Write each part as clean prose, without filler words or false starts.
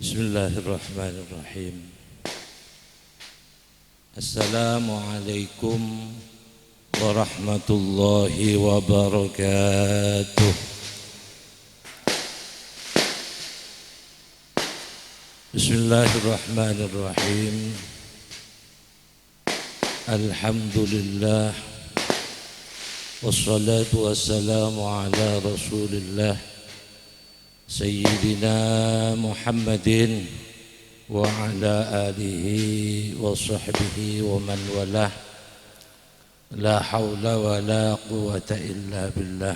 Bismillahirrahmanirrahim. Assalamualaikum warahmatullahi wabarakatuh. Bismillahirrahmanirrahim. Alhamdulillah. Wassalatu wassalamu ala Rasulillah Sayyidina Muhammadin wa ala alihi wa sahbihi wa man walah. La hawla wa la quwwata illa billah.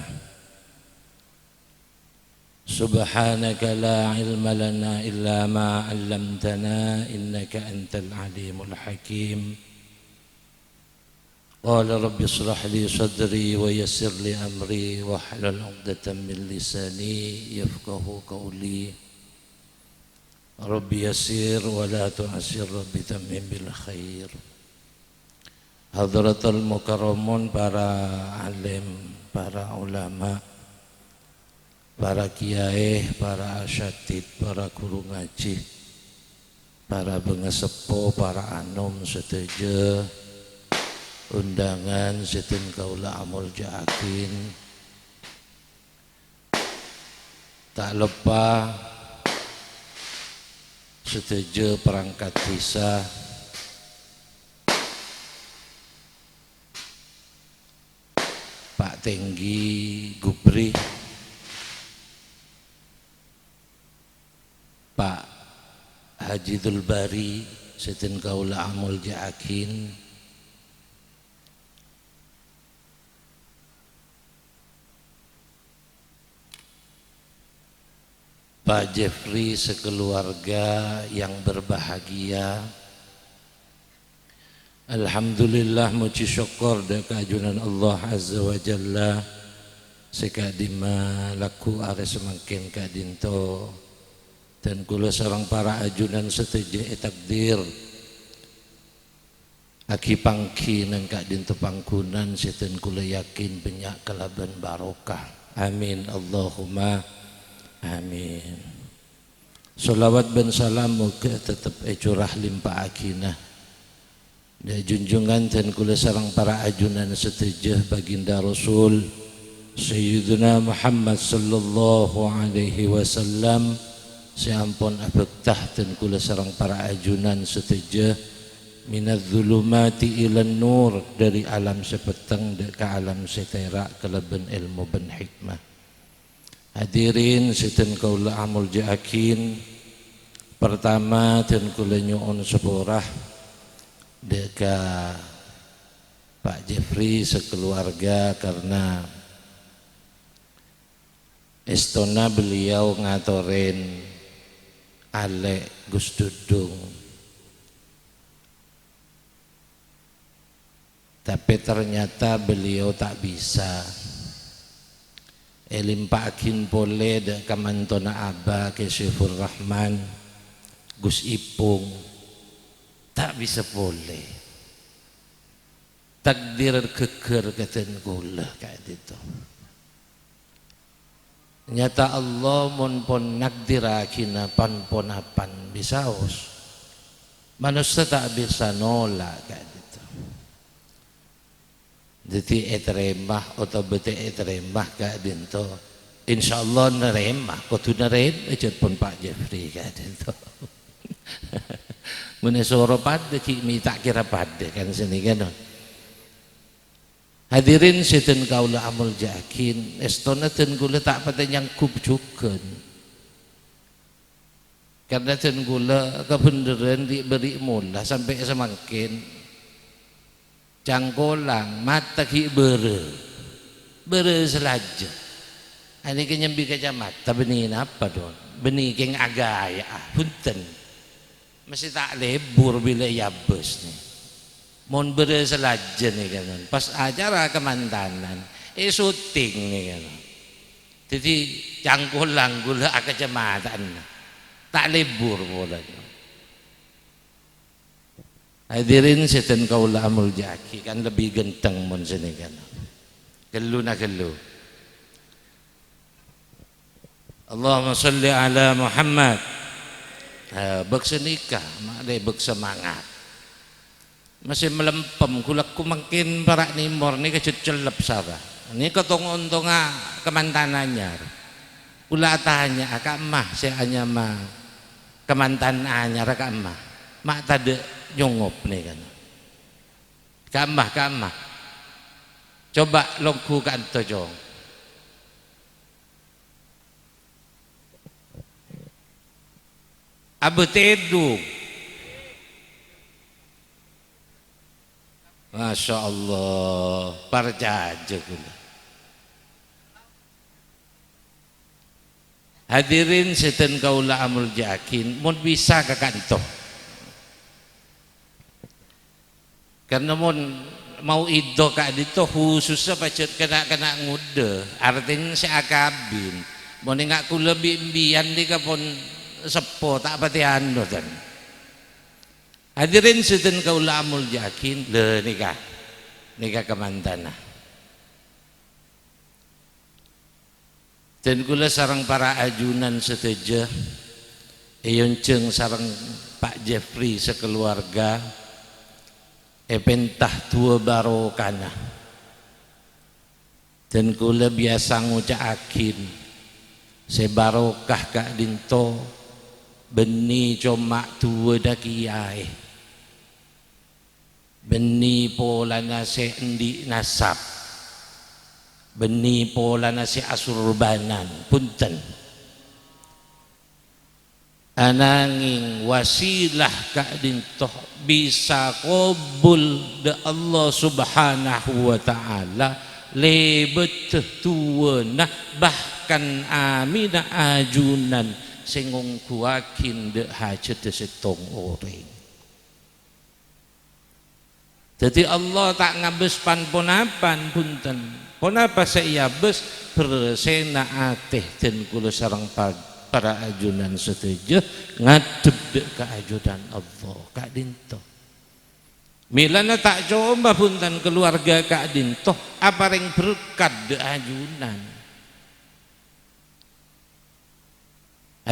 Subhanaka la ilma lana illa ma 'allamtana innaka antal alimul hakim. Qala rabbi ishrah li sadri wa yassir li amri wahlul 'uqdatam min lisani yafqahu qawli. Rabbi yassir wa la tu'assir, rabbi tammim bil khair. Hadratul mukarramun, para alim, para ulama, para kiai, para asyatid, para guru ngaji, para bengesepo, para anom seteje undangan setin kaula amul jaakin. Tak lupa seteje perangkat desa, Pak Tenggi Gubri, Pak Haji Dulbari setin kaula amul jaakin, Pak Jeffrey sekeluarga yang berbahagia. Alhamdulillah, muji syukur dan keajunan Allah Azza wa Jalla sekadima laku are semakin kadinto dan kula sareng para ajunan seteje takdir aki pangki nang kadinto pangkunan seten kula yakin banyak kalaban barokah. Amin Allahumma amin. Salawat dan salam muga tetap curah limpah akinah dan junjungan dan kula sareng para ajunan setejah baginda Rasul Sayyidina Muhammad sallallahu alaihi wasallam. Seampun abektah dan kula sareng para ajunan setejah minadz zulumati ilan nur, dari alam sepeteng ke alam seterak keleben ilmu ben hikmah. Hadirin siten kaula amul jaakin, pertama dan kula nyuun seborah deka Pak Jeffrey sekeluarga karena istona beliau ngatoren ale Gus Dudung, tapi ternyata beliau tak bisa. Limpakin pole de kamantona aba ke Syifur Rahman Gus Ipung tak bisa pole. Takdir keker keten kula kayak itu. Nyata Allah mun pon nakdirakina pan pon apan bisa us. Manusia tak bisa nolak kayak itu. Jadi etremah atau bete etremah kayak dinto, insyaallah neremah. Kudu nerem ejut pun Pak Jeffrey kayak dinto. Menesoro pada kimi tak kira pada kan sini kan. Hadirin seten kaula amul jakin, estona ten gula tak pada nyangkup juga. Karena ten gula kebenaran diberi mula sampai semakin cangkolang mata ki bere selaja. Ini kenyambi kacamata benih apa don? Benih keng agaya punten. Masih tak lebur bila yabes nih. Mon bere selaja nih kan. Pas acara kemantanan, syuting nih kan. Jadi cangkolang gula kacamata tak lebur bola. Hadirin setan kaula amul jaki kan lebih genteng mon sini kan. Gelu na gelu. Allahumma salli ala Muhammad Bersenikah mak deh bersemangat masih melempem kulakku makin parak nimor ni kecelep sarah ni ketong-ontonga kemantananya pula tanya akak mah saya hanya mah kemantananya akak mah mak tade nyongop nih kan kamah coba longku kan tojong abu tedung Masya Allah parjaja kula hadirin seten kaula amul jakin mun bisa ke kantor karena mun mau ido kak dito khususnya pacet kena ngude artinya si akabin mun ngak kula bimbian di kapon sepo tak patihan dotan hadirin seten kaula amul jakin le nikah kemantana dan kula sarang para ajunan seteja eyonceng sarang Pak Jeffrey sekeluarga pentah tua barokana dan kula biasa ngucaakin sebarokah kak dinto beni coma tua dah kiai beni pola nasi endi nasab beni pola nasi asurbanan punten ananging wasilah kak dintoh bisa qabul de Allah subhanahu wa ta'ala lebet tuwana bahkan amina ajunan singong kuakin de hajat de setong orang jadi Allah tak ngabes pan ponapan punten ponapa saya bes bersena ateh dan kula sarang para ajunan setuju ngadep de keajudan Allah kak dinto milana tak coba punten keluarga kak dinto apa ring berkat de ajunan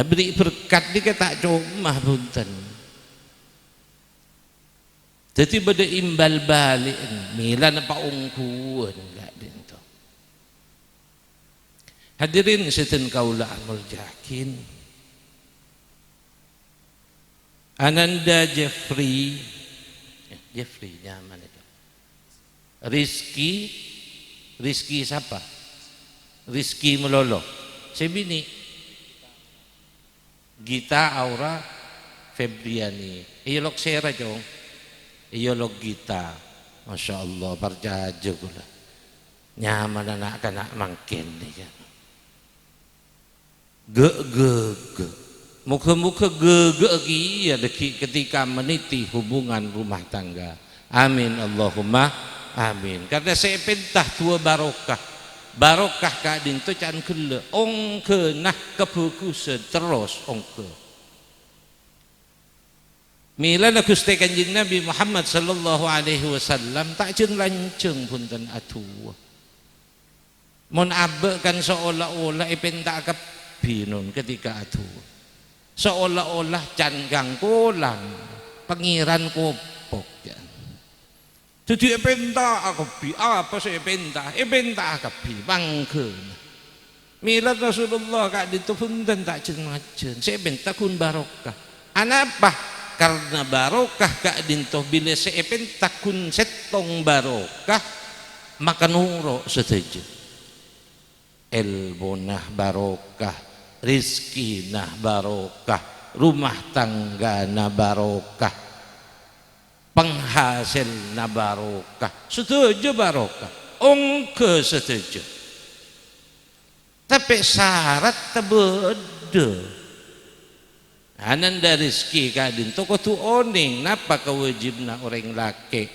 beri berkat dia tak cuma punten jadi beda imbal balik milan apa ungkuan enggak dinto hadirin seten kaula amul jakin Ananda Jeffrey nyaman itu Rizky siapa Rizky Melolo saya bini Gita Aura Febriani iyolog sera jong iyolog Gita Masya Allah parjaja gula nyaman anak kanak mangkin nih kan ge muka-muka ge iya ketika meniti hubungan rumah tangga amin Allahumma amin karena saya pentah tua barokah kadin tu can kele ongke nah kefokusan terus ongke milana Gusti Kanjeng Nabi Muhammad sallallahu alaihi wasallam tak cen lanceng punten atu mon abe kan seolah-olah ipenta kapinun ketika atu seolah-olah can gangkolang pengiran kopok ya jadi epenta akapi apa sih epenta akapi bangkeun milad Rasulullah kak ditupunten tak cengaceun saya epenta kun barokah anapa karena barokah kak dintoh bila saya epenta kun setong barokah maka nuro setuju elbonah barokah rizki nah barokah rumah tangga nah barokah penghasil na barokah setuju barokah ongke setuju tapi syarat tebede ananda rizki kadin toko tu oning napa kewajibna orang laki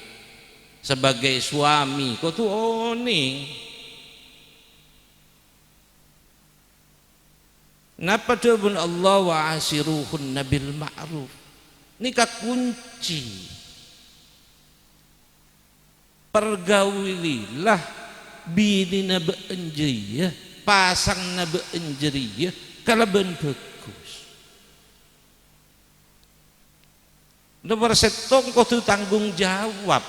sebagai suami kau tu oning napa dubun Allah wa asiruhun nabil ma'ruf nikah kunci pergaulilah bini na beenjeriya pasang na beenjeriya kalaban bagus Nomor setong kau tu tanggung jawab.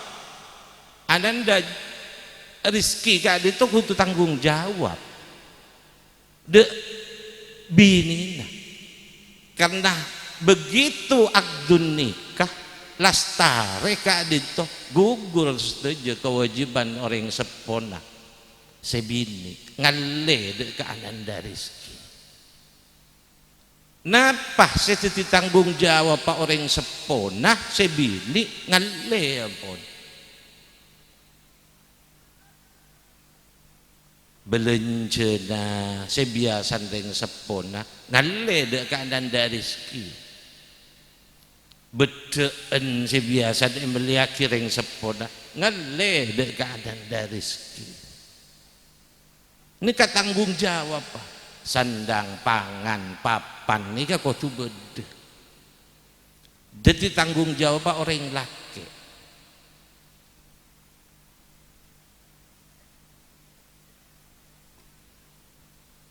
Ananda rizki kak itu kau tu tanggung jawab. De bini nah. Karena begitu akdun nikah lastare kak itu gugur setuju kewajiban orang sepona sebini ngale dek ke ananda rizki. Napa saya tanggung jawab pak orang sepona sebini ngale pun belencena sebiasan dengan sepona ngale dek ke ananda rizki. Bedeen sebiasa dia meliaki ring sepona ngale dek ke ananda rizki. Ini kan tanggung jawab pak. Sandang pangan papan ini kan kau tu bede. Jadi tanggung jawab pak orang laki.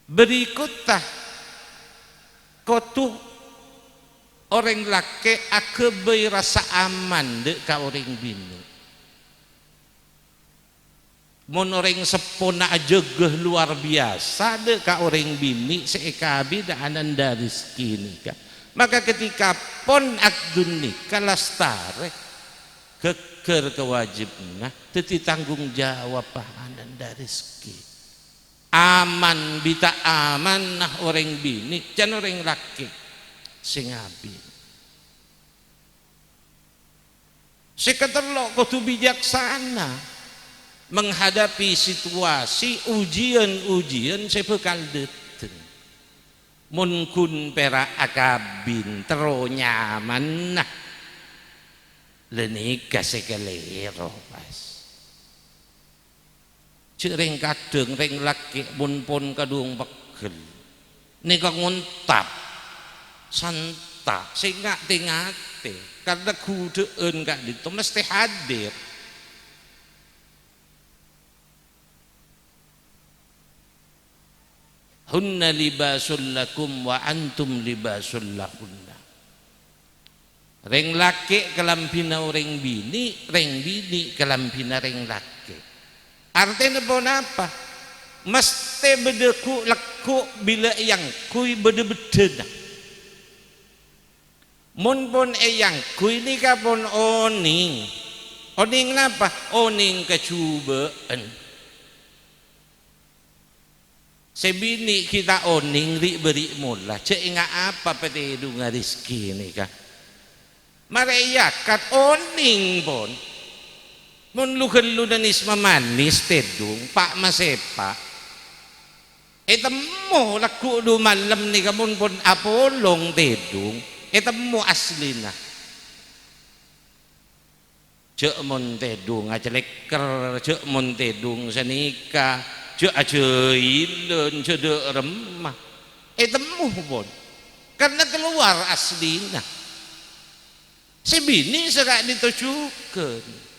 Berikutlah kau tu orang laki akebe rasa aman dek ka orang bini. Mon orang sepona jegeh luar biasa dek ka orang bini seekabi da ananda rizki nikah. Maka ketika pon akdun nikah lastare keker kewajibna teti tanggung jawab ananda rizki. Aman bita aman nah orang bini jan orang laki sing abi. Seketerlok kau tu bijaksana menghadapi situasi ujian-ujian sebekal deteng. Mun kun pera akabin tero nyaman nah lenika sekelero pas. Cereng kadeng reng laki mun pon kadung pegel. Nika nguntap santa sehingga tingate karena kudeun kak itu mesti hadir. Hunna libasul lakum wa antum libasul lahunna. Reng laki kelampina orang bini, reng bini kelampina reng laki. Artinya pun apa? Mesti bedeku leku bila yang kui bede-bede. Mun pun yang kui ni kapun oning. Oning apa? Oning kecubaan. Sebini kita oning ri beri mula cek ingat apa pada dunga rizki ni kah Maria kat oning pun mun lu danis manis tedung pak masepa temu laku du malam ni kamun pun apolong tedung temu aslina cek mon tedung aja leker cek mon tedung senika cek aja ilen cedek remah temu pun karena keluar aslina sebini serak ditujukan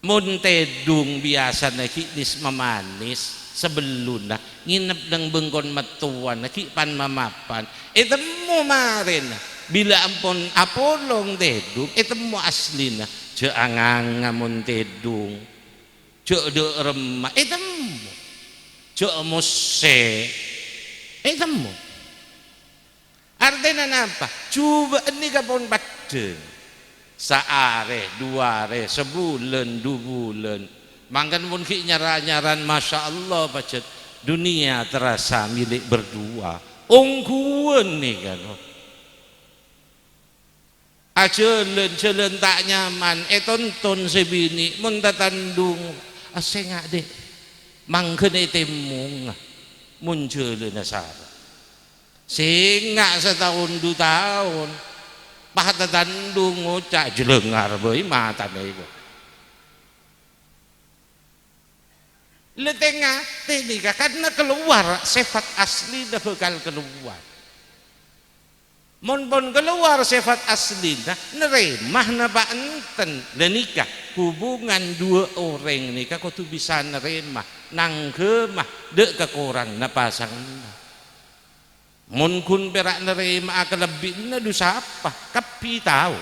mun tedung biasa nak dis memanis sebelum nak nginep deng bengkon metuan nak pan mamapan temu marin bila ampun apolong tedung temu aslina cek angang mun tedung cek de remah temu cek mose temu artinya apa coba ini kapon badeng saare dua are sebulan 2 bulan mangkan pun ki nyaran masya Allah pacet dunia terasa milik berdua ongkuan nih kan acelen tak nyaman tonton sebini mun tatandung asengak deh mangken temung muncul nasara singak setahun 2 tahun pah tatandung ngocak jelengar boy mata nego letengah tenika karena keluar sifat asli dah bakal keluar mon pon keluar sifat asli dah neremah napa enten dan nikah hubungan 2 orang nikah kau tu bisa neremah nang kemah dek ke korang na pasang mun kun perak nerima kelebih na dosa apa kapi tahu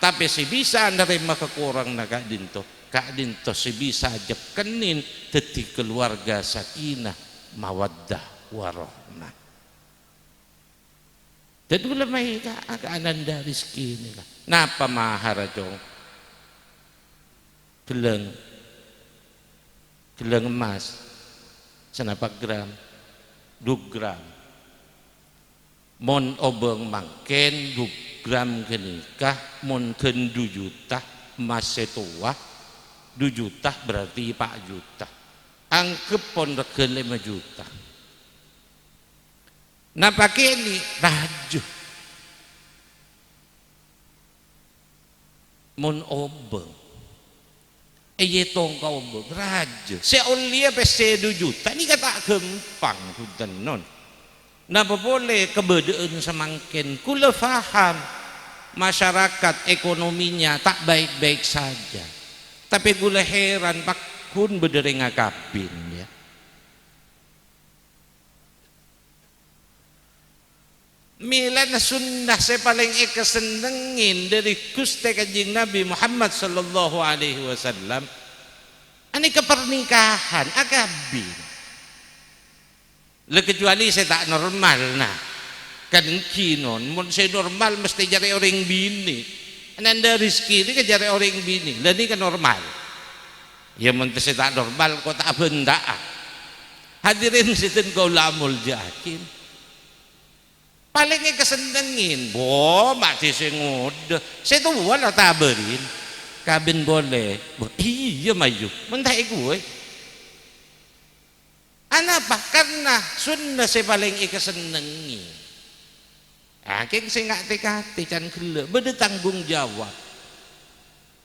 tapi si bisa nerima kekurang na kak dinto si bisa jekenin teti keluarga sakinah mawaddah warahmah. Dan wala may kaananda rizki nila napa maharajong geleng emas senapa gram 2 gram mon obeng mangken 2 gram kenikah mon ken 2 juta emas setua 2 juta berarti 4 juta angkep pon reken 5 juta nah pakai ini raju mon obeng tong kau beraja seolia pese 2 juta ini kata gempang hutan non napa boleh kebedaan semangkin kula faham masyarakat ekonominya tak baik-baik saja tapi kula heran pak kun bedere ngakapin ya mila na sunnah saya paling ikasenengin dari Gusti Kanjeng Nabi Muhammad sallallahu alaihi wasallam ani kepernikahan akabin le kecuali saya tak normal nah kan kinon mun saya normal mesti cari orang bini ananda rezeki ini cari orang bini lah ini kan normal ya mun saya tak normal kok tak benda hadirin sitin kaulamul jakin paling kesenengin bo mati sing ngode saya tuh wala taberin kabin boleh iya maju mentah gue anapa karena sunnah saya paling kesenengin aking saya nggak tekati can gele beda tanggung jawab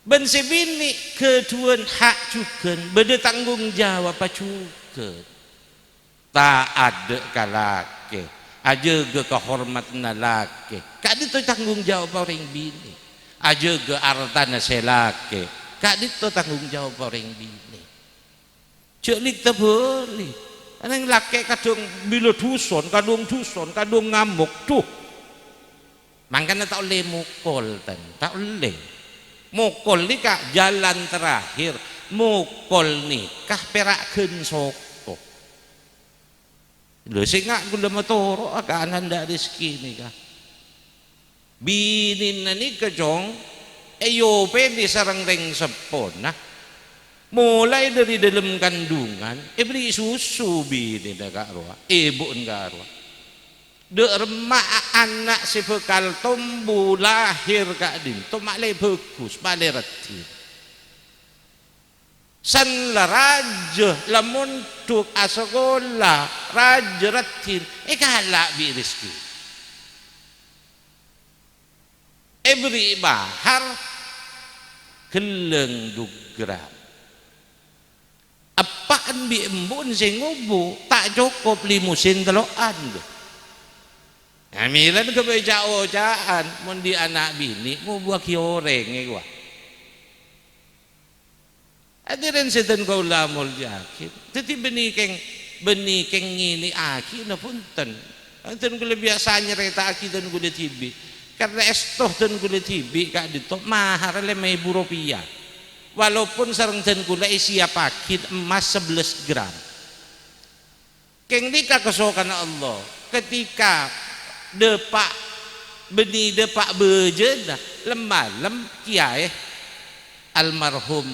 ben si bini keduan hak juga beda tanggung jawab apa juga tak ada kalake aja ke kehormatan laki kak itu tanggung jawab orang bini aja ke artana selaki kak itu tanggung jawab orang bini celik tak boleh anang laki kadung bila duson kadung ngamuk tuh makanya tak boleh mukul tak boleh mukul ni kak jalan terakhir mukul nikah perakkeun sok lho sing ngak gula motoro akanan ndak rezeki ni kah binin ni kejong ayo di sarang reng sepon nah mulai dari dalam kandungan beri susu bini dah kak roa ibu enggak roa de remak anak si bekal tumbuh lahir kak din tu maklai bagus maklai retin san la raja lamun tuk asekolah raja retin galak bi rezeki beri bahar geleng 2 gram apaan bi embun sing ngubu tak cukup limusin teloan amilan kebeja-ojaan mun di anak bini ngubu ki oreng gua hadirin sedan kaulamul jakin teti benih keng ini aki na punten anten kula biasa nyerita aki dan kula tibi karena estoh dan kula tibi kak dito mahar le Rp5.000 walaupun sareng dan kula siap akid emas 11 gram keng dika kesokan Allah ketika depak benih depak bejena lemalem kiai almarhum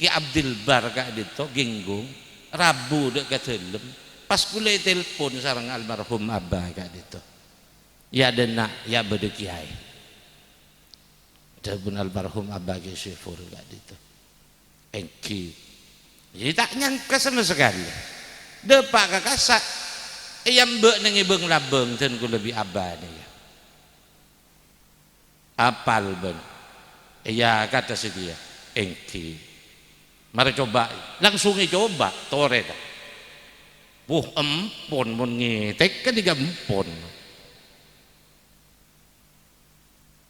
Ki Abdul Bar kak dito genggung Rabu dek katelem pas kula telepon sareng almarhum abah kak dito ya denak ya bede kiai telepon almarhum abah ki syukur kak dito engki jadi tak nyangka sama sekali depak kakasak yang mbek nang ibeng labeng ten kula lebih abah ni apal ben ya kata sedia engki mari coba langsung coba tore dah empon mun ngetek kan diga empon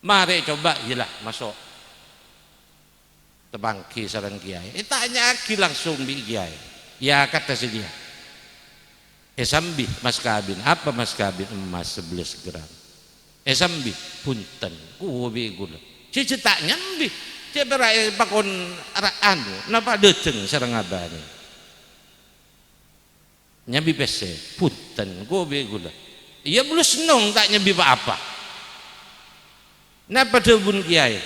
mari coba iyalah masuk tebangki sareng kiai tanya aki langsung bi kiai ya kata sedia Sambi mas kabin, apa mas kabin? Emas 11 gram. Sambi punten kuwi gula. Cetak nyambi. Ceberai pakon anu napa deuteng sareng abane. Nyambi pese punten kuwi gula. Iya belum senong tak nyambi apa. Napa debun kiai?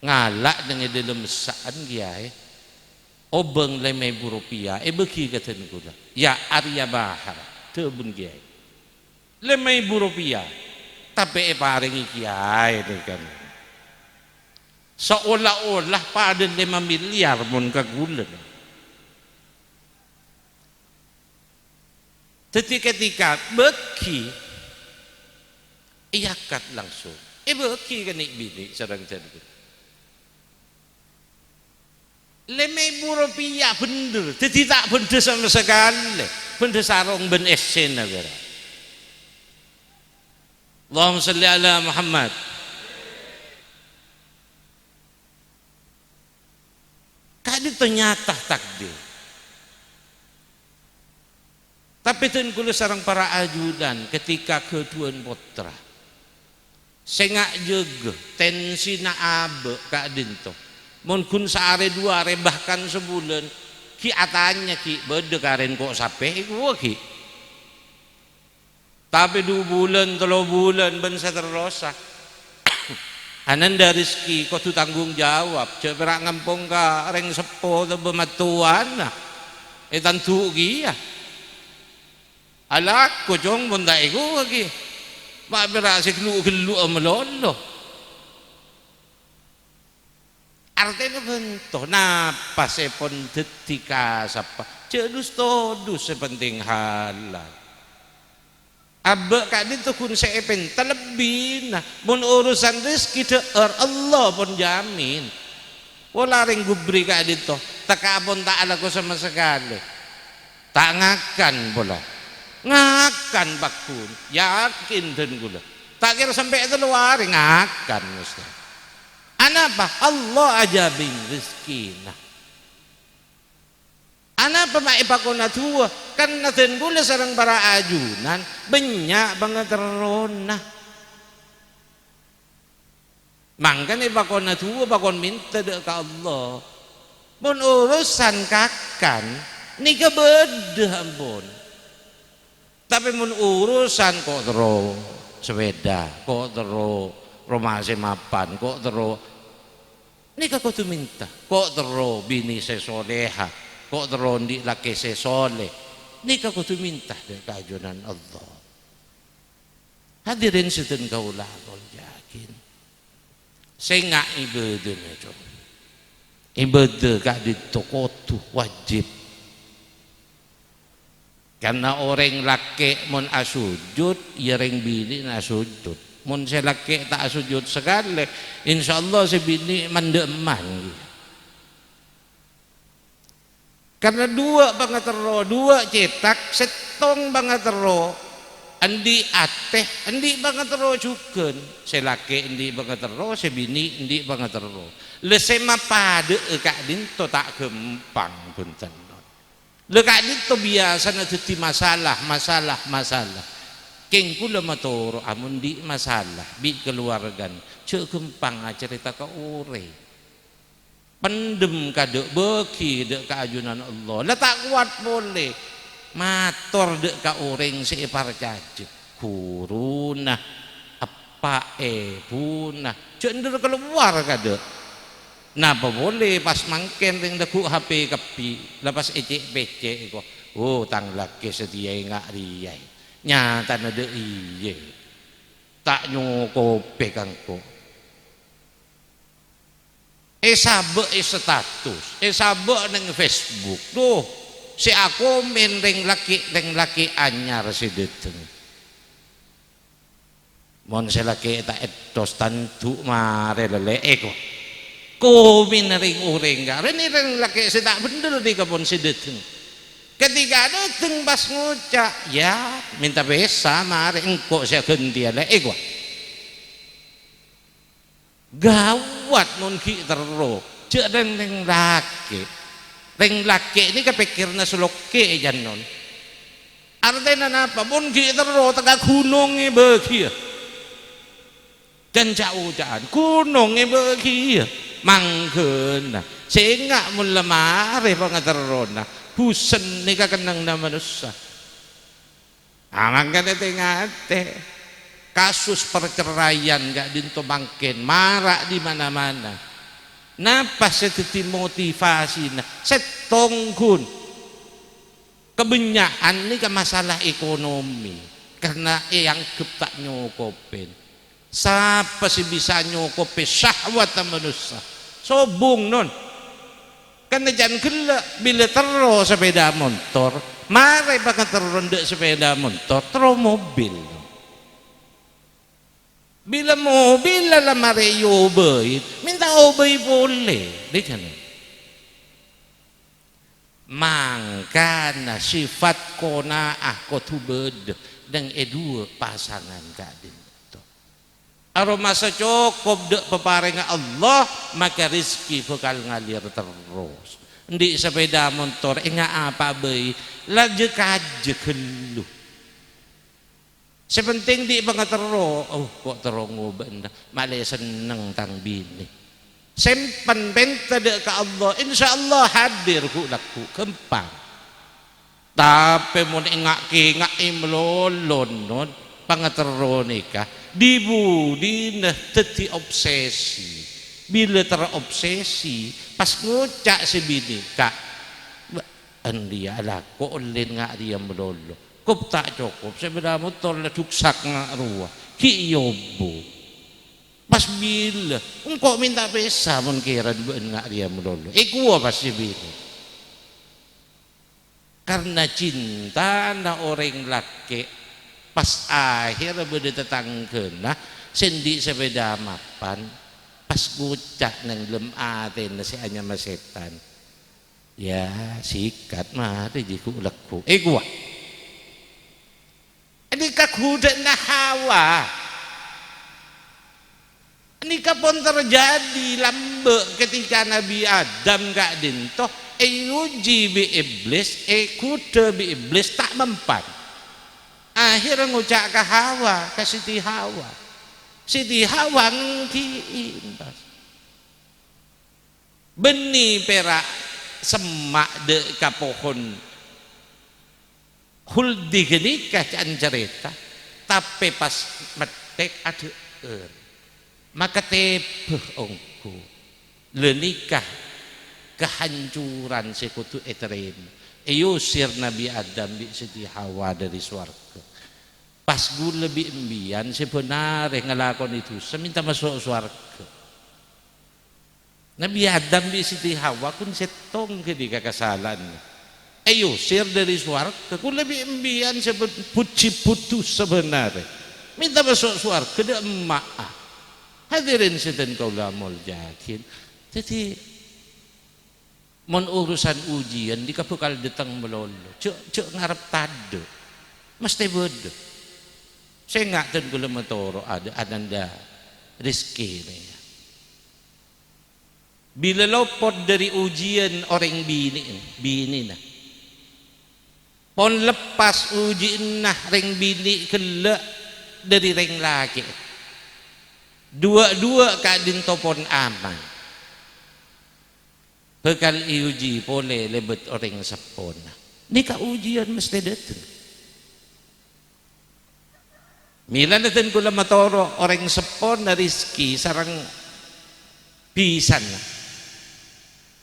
Ngalak dengan dalam saan kiai. Obeng Rp5.000 beki kata gula. Ya Arya Bahar debun kiai. Rp5.000 tapi paringi kiai kan. Seolah-olah pada 5 miliar mun kagulan. Tetapi ketika beki iakat langsung. Beki kan bini sareng jadi. Rp5.000 bener. Tetapi tak bener sama sekali. Bener sarung ben esen negara. Allahumma salli ala Muhammad. Kali ternyata takdir. Tapi tuan kula sarang para ajudan ketika keduan putra. Sengak juga tensi na abe kak dinto. Mun kun saare 2 are bahkan sebulan ki atanya ki bede karen kok sape iku ki. Tapi 2 bulan 3 bulan ben saterosa. Ananda rezeki kau tu tanggung jawab. Coba ngampung ka reng sepo tu bematuan. Tantu gia. Alak ko jong bunda iku lagi. Mak berasa gelu melolo. Artinya bentuk napa sepon detika sapa. Cedus todus sepenting halal. Abek kak itu kun sepen terlebih nah mun urusan rezeki deur Allah pun jamin. Wala ring gubri kak itu tak apun tak alaku sama sekali. Tak ngakan pula. Ngakan bakun yakin dan gula. Tak kira sampai itu luar ngakan mesti. Anapa Allah ajabin rezeki nah. Ana pemakai pakona tua kan naten gula sarang para ajunan banyak banget terona. Mangkane pakona tua pakon minta dek ke Allah. Mun urusan kakan nika beda ampun. Tapi mun urusan kok tero sepeda, kok tero rumah semapan, kok tero nika kok tu minta, kok tero bini sesoleha. Kok terondi laki sesole nikah kau tu minta dari keajunan Allah. Hadirin sedang kaulah kau yakin sengak ibadah itu ibadah kak ditokotu wajib karena orang laki mun asujud ya ring bini asujud mun saya laki tak asujud sekali insyaallah si bini mandeman. Karena 2 banget tero, 2 cetak, setong banget tero, andi ateh, andi banget tero juga, selaki andi banget tero, sebini andi banget tero. Lesema pada kak dinto tak gempang punten. Le kak dinto biasa nanti masalah. Keng kula matoro amun di masalah, bi keluargan, cek gempang cerita ke ure. Pendem kadek beki dek keajunan Allah lah tak kuat boleh mator dek ka orang seipar cacik kuruna apa punah cendur keluar kadek napa boleh pas mangken ring deku HP kepi lepas ecek pecek kok oh tang laki setia ngak riyai nyata nade iye tak nyokope kangko sabe status sabe neng Facebook tuh si aku main ring laki anyar si deteng mon si laki tak etos tantu mare lele eko min ring uring ini ring laki si tak bener di kapon si deteng ketika deteng pas ngucap ya minta besa mare engkau saya ganti lele eko gawat mun ki terro cek reng laki ini kepikirna suloke janon Artinya napa? Mun ki terus tengah gunungnya bagi dan jauh-jauh gunungnya bagi mangkena sehingga mun lemari pangaterona busen nika kenang na manusia. Mangkana tengate kasus perceraian gak dinto mangken marak di mana-mana. Napa setiti motivasi setonggun kebanyakan ini ke masalah ekonomi karena yang tak nyokopin. Siapa sih bisa nyokopin syahwat manusia? Sobung non. Karena jangan gelak bila terus sepeda motor, mari pakai terus sepeda motor, terus mobil. Bila mobil lah mari obey, minta obey boleh, deh jangan. Mangkana sifat konaah kotubed dan dua pasangan kadin itu. Aroma cukup dek peparingan Allah maka rizki bakal ngalir terus. Di sepeda motor enggak apa bayi lagi kaje keluh. Sepenting di pengatero, oh kok terongo benda malah seneng tang bini. Sempan benta dek ke Allah, insya Allah hadir ku laku kempang. Tapi mun engak kengak imlolon non pangatero nikah dibudi nah teti obsesi. Bila terobsesi pas ngucak si bini kak, dia lah kok ulin ngak dia melolo. Kop tak cukup sebenarnya motor le duksak ngak ruah ki yobo pas bila engkau minta pesa mun kira ngak dia melolo gua pasti bila karena cinta na orang laki pas akhir beda tetangkena sendi sepeda mapan pas ngucak nang lem aten si anya masetan ya sikat mah jiku lekku gua ini kakuda na Hawa ini kapon terjadi lambe ketika Nabi Adam gak dintoh uji bi iblis kuda bi iblis tak mempan akhirnya ngucak ke Hawa ke Siti Hawa ngkiimbas benih perak semak de kapohon huldi genikah can cerita tapi pas metek ada maka tepeh ongku lenikah kehancuran sekutu eterem yusir Nabi Adam bi Siti Hawa dari swarga pas gue lebih embian sebenarnya ngelakon itu seminta masuk swarga Nabi Adam bi Siti Hawa kun setong ketika kesalahan yusir dari swarga ku lebih embian puji putus sebenarnya minta masuk swarga dia maaf hadirin sedang kaula muljakin jadi mon urusan ujian di kapukal datang melolo cek ngarep tade mesti bodoh saya nggak tahu gula motoro ada ananda rezeki ini bila lopot dari ujian orang bini nah pon lepas uji nah ring bini kelak dari ring laki dua-dua kadin topon aman bekal uji boleh lebet orang sepon ni ka ujian mesti datang mila natin kula matoro orang sepon na rizki sarang pisan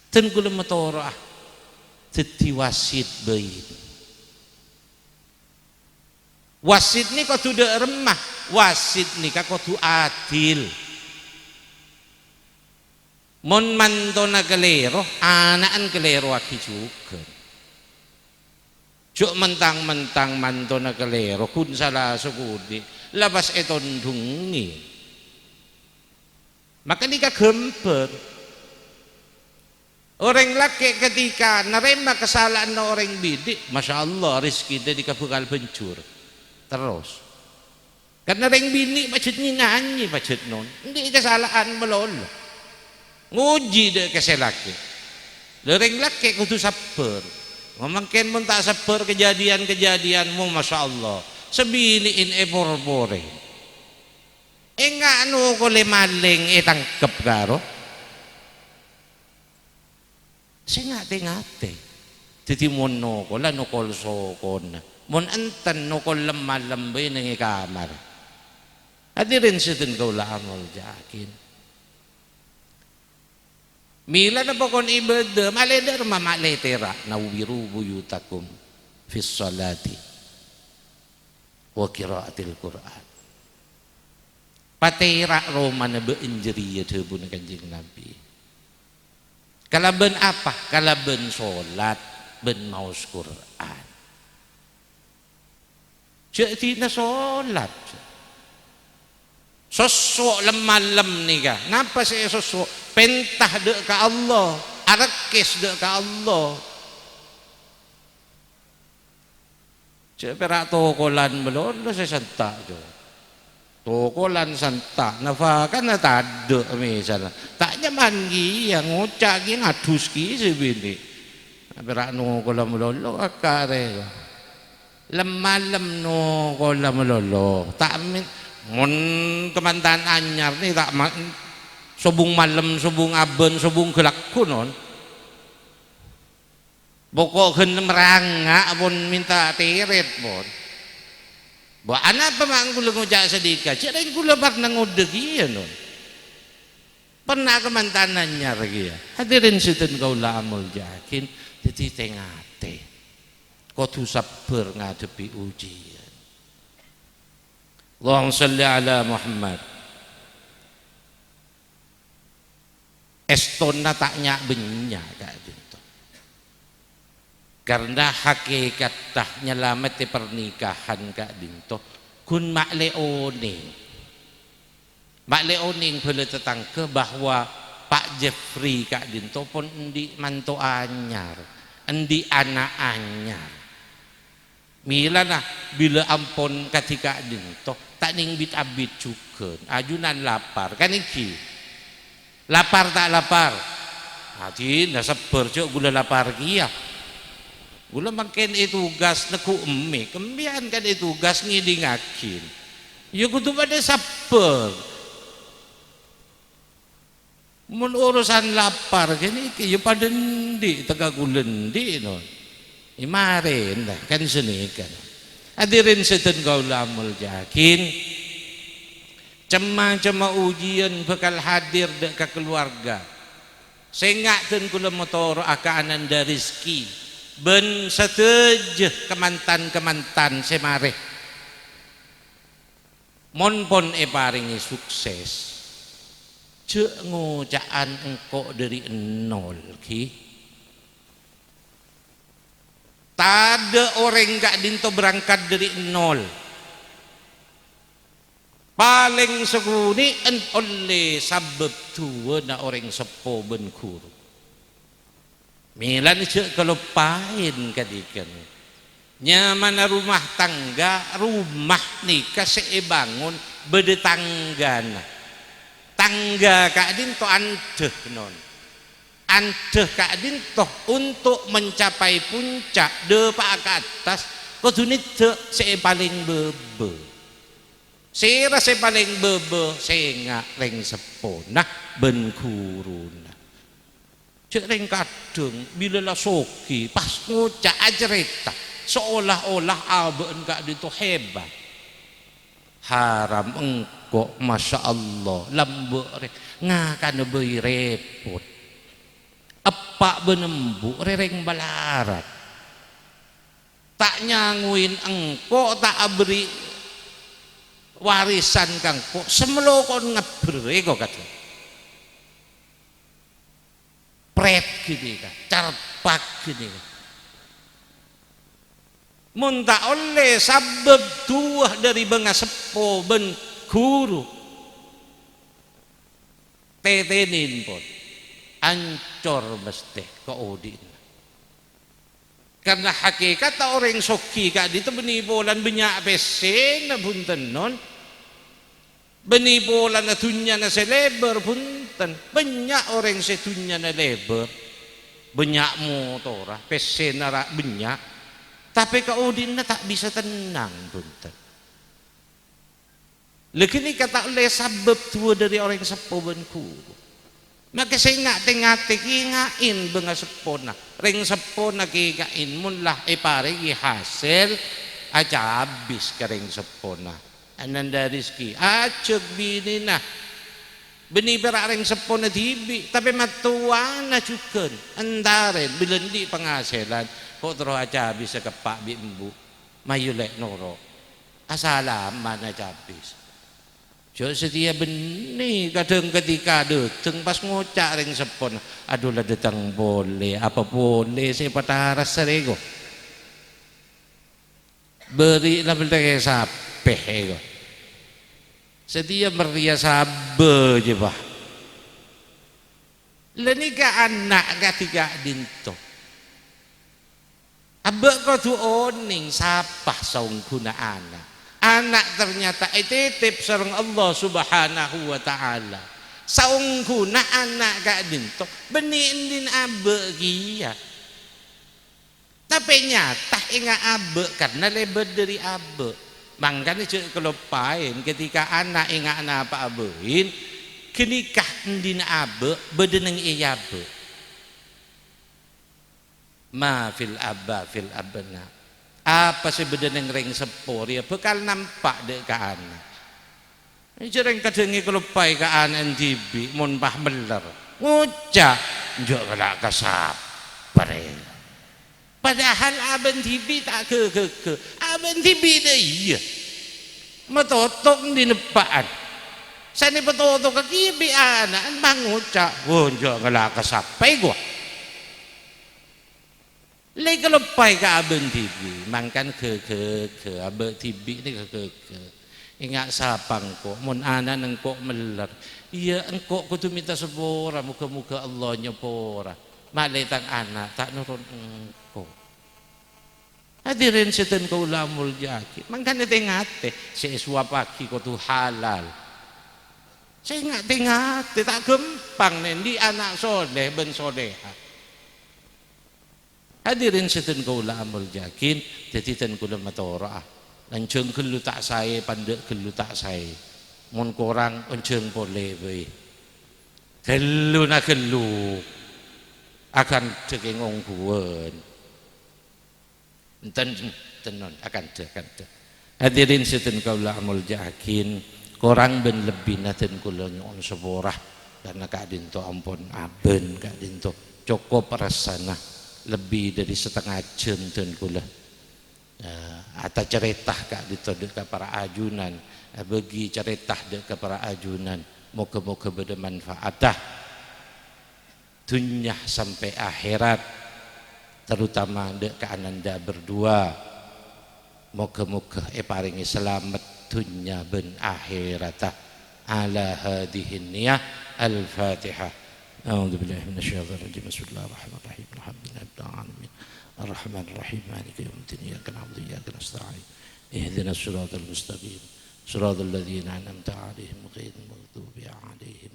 ten kula matoro tetiwasit bayi wasit ni kau tidak remah wasit ni kau tu adil mon mantona kelero anaan kelero aki juga cuk mentang-mentang mantona kelero kun salah sukudi labas eton dungi maka ni gemper orang laki ketika nerima kesalahan orang bidik masya Allah rizki dia dikabukal pencur terus karena ring bini macet nyanyi macet non hindi kesalahan melolo nguji deh keselaki ring laki kudu sabar Mungkin mun tak seper kejadianmu Masya Allah sebiliin pore-pore enggak nu ko le maling tangkep karo sing ngate-ngate dadi mono ko lan kol sokon mun enten no kol lemah-lembe ning kamar hadirin sedeng kaula amal jakin mila na pokon ibadah maleder maletera nawiru buyutakum fis salati wa qiraatil Qur'an patera Roma na beinjeriya tebun Kanjeng Nabi kalaban apa kalaban salat ben maos Qur'an jadi na salat sosok lemah-lem nih ka napa saya sosok pentah dek ka Allah arakis dek ka Allah Cepera tokolan belum saya sentak jo. Tokolan sentak nafakan na tado misalnya. Tak nyaman gi yang ngucak gi ngadus gi sebini. Cepera tokolan belum akare. Lemah no kolam belum. Tak mon kemantan anyar ni tak sobung malam sobung aben sobung gelak kunon. Pokok hen merangak pun minta teret pun. Ba ana pemang kula ngujak sedika, cek ring kula pernah ngudeg iya non. Pernah kemantanannya lagi ya. Hadirin sinten kaula amul yakin dadi tengate. Kudu sabar ngadepi ujian. Allahumma shalli ala Muhammad. Estona tak nyak benya kak. Karena hakikat tah nyelamat di pernikahan kak dinto kun mak leoning boleh tetangke bahwa Pak Jeffrey kak dinto pun endi mantu anyar endi anak anyar mila nah bila ampun ketika dinto tak ning bit abit juga ajunan lapar kan iki lapar tak lapar hati nah sabar cok gula lapar kia gula makin itu gas neku emi kembian kan itu gas ngidingakin ya kudu pada sabar mun urusan lapar kene iki ya pada ndi tega gulendi no imaren kan seni kan hadirin sedhen kaula amul yakin cema ujian bakal hadir dek ke keluarga sehingga ten kula motor akaanan dari rezeki ben setejeh kemantan semare mon pon paringi sukses cek ngocaan engkau dari nol ki tada orang gak dinto berangkat dari nol paling seguni oleh sabab tua na orang sepo ben guru milan cek kelupain kadikan nyaman rumah tangga rumah nikah bangun bede tanggana tangga kak dinto anteh non anteh kak dinto untuk mencapai puncak depa ke atas kudune cek paling bebe saya rasa paling bebe saya ngak ring sepona ben kuruna cek ring kadung bila lah soki pas ngucak ajareta seolah-olah aben kak itu hebat haram engkau masya Allah lambu ngakan beri repot apa benembu rering balarat tak nyanguin engkau tak beri warisan kangko semelokon ngebre kok kata pret gini kan carpak gini kan munta oleh sabab tuah dari benga sepo ben guru tetenin pun ancor mesti keodin karena hakikat orang soki kak itu benibolan banyak pesen na bunten non benibolan na tunya na seleber bunten banyak orang setunya na leber benyakmu tora pesena rak benyak tapi kau dinna tak bisa tenang punten. Lekini kata oleh sebab tua dari orang sepo benku. Maka saya ngate ingain benga sepona. Ring sepona kingain mullah parigi hasil aja habis ke ring sepona. Ananda rizki acuk bini nah. Beni berak ring sepona tibi tapi matuana cuken. Andaren bilendi penghasilan kok terus aja habis kepak bimbu. Mayulek noro. Asalaman aja habis. Jo setia benih kadang ketika datang pas ngocak ring sepon aduh lah datang boleh apa boleh saya patah rasa rego beri lah beli sape ego setia beria sabe je bah leni ka anak ketiga dinto abek kau tu oning sapah saung guna anak ternyata titip sareng Allah Subhanahu wa taala. Saungguna anak gak dinto benih din abe kia. Tapi nyata ingat abe karena lebar dari abe. Mangkane cek kelupain ketika anak ingat apa abein kenikah din abe bedeneng iyabe. Ma fil abba fil abna. Apa sih bedeneng ring sepor ya bekal nampak dek ke anak jereng kadengi kelupai ke anak tibi mun pah meler ngucap njok kelak kasap pare padahal aben tibi tak ke aben tibi deh iya matotok di nepaan sani petotok ke kibi anak mangucap njok kelak kasap pai gua lagi kalau pai ke aben tibi, mangkan ke aben tibi ni ke ingat sapang kok, mon anak engkok meler, iya engkok ku tu minta sepora, muka Allah nyepora, maletang anak tak nurun engkok. Hadirin setan kau ulamul jaki, mangkan tengate, saya suapaki kau tu halal. Saya tengate tak gempang nendi anak soleh ben soleha. Hadirin setan kaula amul jakin jadi ten kula matora lancung kelu tak saya pandek kelu tak saya mun korang enceng boleh we kelu na kelu akan cekengong buan tenon akan hadirin setan kaula amul jakin korang ben lebih naten kula nyon seborah karena kadin to ampun aben kadin to cukup rasana lebih dari setengah jam dan kula atau ceritah kak ditodek ke para ajunan bagi ceritah dek ke para ajunan moga-moga bermanfaat dunia sampai akhirat terutama dek ke ananda berdua moga-moga paringi selamat dunia ben akhirat ala hadihin niyah al-fatihah. أعوذ بالله من الشيطان الرجيم بسم الله الرحمن الرحيم الحمد لله رب العالمين الرحمن الرحيم مالك يوم الدين إياك نعبد وإياك نستعين اهدنا الصراط المستقيم صراط الذين أنعمت عليهم غير المغضوب عليهم